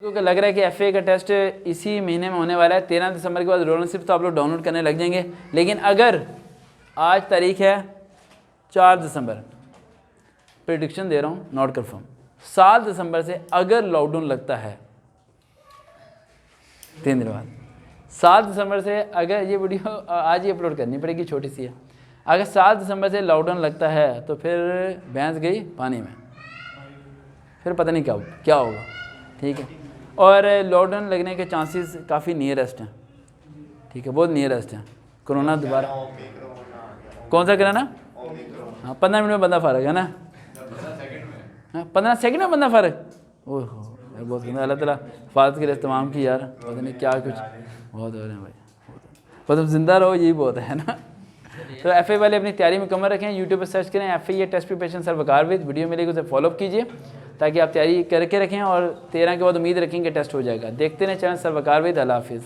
क्योंकि लग रहा है कि एफए का टेस्ट इसी महीने में होने वाला है 13 दिसंबर के बाद रोल नंबर तो आप लोग डाउनलोड करने लग जाएंगे। लेकिन अगर आज तारीख है 4 दिसंबर, प्रेडिक्शन दे रहा हूँ, नॉट कन्फर्म, 7 दिसंबर से अगर लॉकडाउन लगता है 3 दिन बाद, 7 दिसंबर से अगर ये वीडियो आज ही अपलोड करनी पड़ेगी, छोटी सी है, अगर 7 दिसंबर से लॉकडाउन लगता है तो फिर भैंस गई पानी में, फिर पता नहीं क्या होगा। ठीक है, और लॉकडाउन लगने के चांसेस काफ़ी नियरेस्ट हैं। ठीक है, बहुत नियरेस्ट हैं। कोरोना दोबारा कौन सा कराना? हाँ, 15 मिनट में बंदा फ़र्क है ना, 15 सेकंड में बंदा फ़र्क। ओह यार, बहुत गंदा। अल्लाह ताला हिफाजत करे तमाम की यार, पता नहीं क्या कुछ बहुत हो रहे हैं भाई, बस ज़िंदा रहो, यही बहुत है ना। तो एफए वाले अपनी तैयारी मुकम्मल रखें, यूट्यूब पर सर्च करें FA test preparation sir Waqar with, video मिलेगी उसे फॉलो अप कीजिए ताकि आप तैयारी करके रखें और 13 के बाद उम्मीद रखें कि टेस्ट हो जाएगा। देखते रहें चैनल सर वकार विद। अल्लाह हाफिज़।